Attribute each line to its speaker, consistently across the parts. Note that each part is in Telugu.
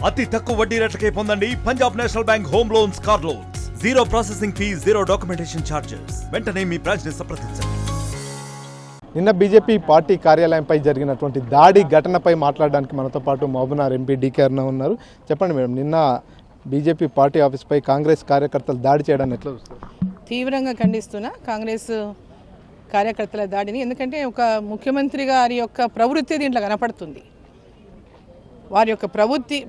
Speaker 1: అతి తక్కువ వడ్డీ రేట్లకే పొందండి Punjab national bank home loans, car loans. Zero processing fee, zero documentation charges. వెంటనే మీ బ్రాంచ్ ని సంప్రదించండి.
Speaker 2: నిన్న బీజేపీ పార్టీ కార్యాలయంపై జరిగినటువంటి దాడి ఘటనపై మాట్లాడడానికి మనతో పాటు మహబూబ్నగర్ ఎంపీ డీకే అరుణ ఉన్నారు. చెప్పండి మేడం, నిన్న బీజేపీ పార్టీ ఆఫీస్పై కాంగ్రెస్ కార్యకర్తలు దాడి చేయడాన్ని ఎట్లా చూస్తారు?
Speaker 3: తీవ్రంగా ఖండిస్తున్నా కాంగ్రెస్ కార్యకర్తల దాడిని. ఎందుకంటే ఒక ముఖ్యమంత్రి గారి యొక్క ప్రవృత్తి దీంట్లో కనపడుతుంది. వారి యొక్క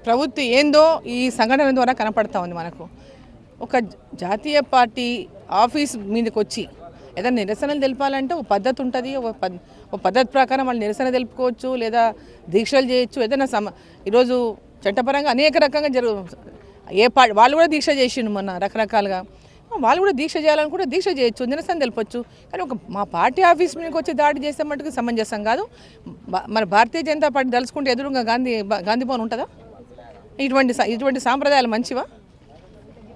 Speaker 3: ప్రవృత్తి ఏందో ఈ సంఘటన ద్వారా కనపడతా ఉంది మనకు. ఒక జాతీయ పార్టీ ఆఫీస్ మీదకి వచ్చి ఏదైనా నిరసనలు తెలపాలంటే ఒక పద్ధతి ఉంటుంది. ఒక పద్ధతి ప్రకారం వాళ్ళు నిరసన తెలుపుకోవచ్చు, లేదా దీక్షలు చేయొచ్చు. ఏదైనా ఈరోజు చట్టపరంగా అనేక రకంగా వాళ్ళు కూడా దీక్ష చేసిండు మొన్న రకరకాలుగా. వాళ్ళు కూడా దీక్ష చేయాలని కూడా దీక్ష చేయొచ్చు, నిరసన తెలుపొచ్చు. కానీ మా పార్టీ ఆఫీస్ మీదకి వచ్చి దాడి చేసే మటుకు సమంజసం కాదు. మన భారతీయ జనతా పార్టీ తలుచుకుంటే ఎదురుగా గాంధీ భవన్ ఉంటుందా? ఇటువంటి సాంప్రదాయాలు మంచివా?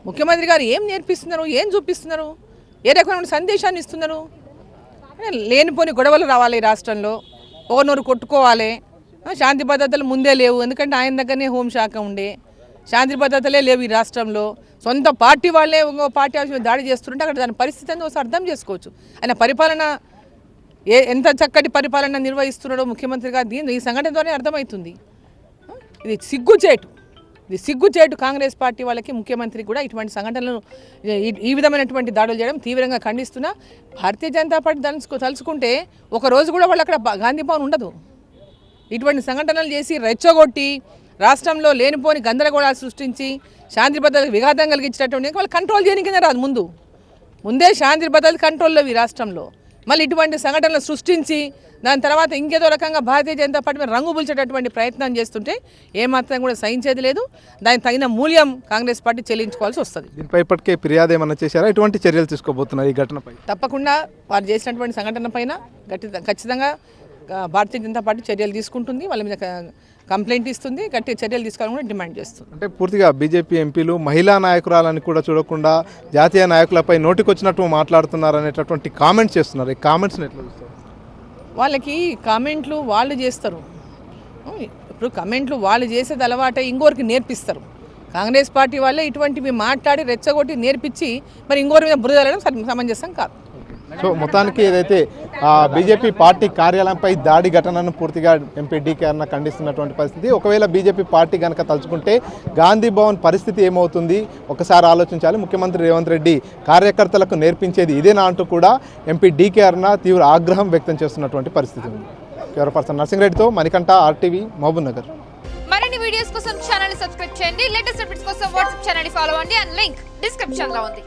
Speaker 3: ముఖ్యమంత్రి గారు ఏం నేర్పిస్తున్నారు, ఏం చూపిస్తున్నారు, ఏ రకమైన సందేశాన్ని ఇస్తున్నారు? లేనిపోని గొడవలు రావాలి ఈ రాష్ట్రంలో, ఒకనూరు కొట్టుకోవాలి. శాంతి భద్రతలు ముందే లేవు, ఎందుకంటే ఆయన దగ్గరనే హోంశాఖ ఉండే. శాంతి భద్రతలే లేవు ఈ రాష్ట్రంలో. సొంత పార్టీ వాళ్ళే ఇంకో పార్టీ ఆఫీస్ దాడి చేస్తుంటే అక్కడ దాని పరిస్థితి అంతా ఒకసారి అర్థం చేసుకోవచ్చు. ఆయన పరిపాలన ఎంత చక్కటి పరిపాలన నిర్వహిస్తున్నాడో ముఖ్యమంత్రి గారు ఈ సంఘటన ద్వారానే అర్థమవుతుంది. ఇది సిగ్గుచేటు కాంగ్రెస్ పార్టీ వాళ్ళకి, ముఖ్యమంత్రికి కూడా ఇటువంటి సంఘటనలు, ఈ విధమైనటువంటి దాడులు చేయడం తీవ్రంగా ఖండిస్తున్నా. భారతీయ జనతా పార్టీ తలుచుకుంటే ఒక రోజు కూడా వాళ్ళు అక్కడ గాంధీ భవన్ ఉండదు. ఇటువంటి సంఘటనలు చేసి రెచ్చగొట్టి రాష్ట్రంలో లేనిపోని గందరగోళాలు సృష్టించి శాంతి భద్రతకు విఘాతం కలిగించినటువంటి వాళ్ళు కంట్రోల్ చేయడానికైనా రాదు. ముందే శాంతి భద్రత కంట్రోల్లో ఈ రాష్ట్రంలో మళ్ళీ ఇటువంటి సంఘటనలు సృష్టించి దాని తర్వాత ఇంకేదో రకంగా భారతీయ జనతా పార్టీ మీద రంగు పుల్చేటటువంటి ప్రయత్నం చేస్తుంటే ఏమాత్రం కూడా సహించేది లేదు. దానికి తగిన మూల్యం కాంగ్రెస్ పార్టీ చెల్లించుకోవాల్సి వస్తుంది.
Speaker 2: దీనిపై ఇప్పటికే ఫిర్యాదు ఏమన్నా చేశారా? ఎటువంటి చర్యలు తీసుకోబోతున్నారు ఈ ఘటనపై?
Speaker 3: తప్పకుండా వారు చేసినటువంటి సంఘటన పైన ఖచ్చితంగా భారతీయ జనతా పార్టీ చర్యలు తీసుకుంటుంది. వాళ్ళ మీద కంప్లైంట్ ఇస్తుంది, గట్టి చర్యలు తీసుకోవాలని కూడా డిమాండ్ చేస్తుంది.
Speaker 2: అంటే పూర్తిగా బీజేపీ ఎంపీలు మహిళా నాయకురాలని కూడా చూడకుండా జాతీయ నాయకులపై నోటికొచ్చినట్టు మాట్లాడుతున్నారు అనేటటువంటి కామెంట్స్ చేస్తున్నారు. ఈ కామెంట్స్ని ఎట్లా చూస్తారు?
Speaker 3: వాళ్ళకి కామెంట్లు వాళ్ళు చేస్తారు. ఇప్పుడు కామెంట్లు వాళ్ళు చేసేది అలవాటే ఇంకోరికి నేర్పిస్తారు. కాంగ్రెస్ పార్టీ వాళ్ళే ఇటువంటివి మాట్లాడి రెచ్చగొట్టి నేర్పించి మరి ఇంకోరి మీద బురదలడం సమంజసం కాదు.
Speaker 2: సో మొత్తానికి ఏదైతే బీజేపీ పార్టీ కార్యాలయంపై దాడి ఘటనను పూర్తిగా ఎంపీ డీకే అరుణ ఖండిస్తున్నటువంటి పరిస్థితి. ఒకవేళ బీజేపీ పార్టీ కనుక తలుచుకుంటే గాంధీ భవన్ పరిస్థితి ఏమవుతుంది ఒకసారి ఆలోచించాలి. ముఖ్యమంత్రి రేవంత్ రెడ్డి కార్యకర్తలకు నేర్పించేది ఇదేనా అంటూ కూడా ఎంపీ డీకే అరుణ తీవ్ర ఆగ్రహం వ్యక్తం చేస్తున్నటువంటి పరిస్థితి ఉంది. కెమెరా పర్సన్ నర్సింగ్రెడ్డితో మణికంఠ, RTV, మహబూబ్నగర్.
Speaker 4: మరిన్ని వీడియోస్ కోసం ఛానల్ ని సబ్స్క్రైబ్ చేయండి. లేటెస్ట్ అప్డేట్స్ కోసం వాట్సాప్ ఛానల్ ని ఫాలో అవ్వండి. అండ్ లింక్ డిస్క్రిప్షన్ లో ఉంది.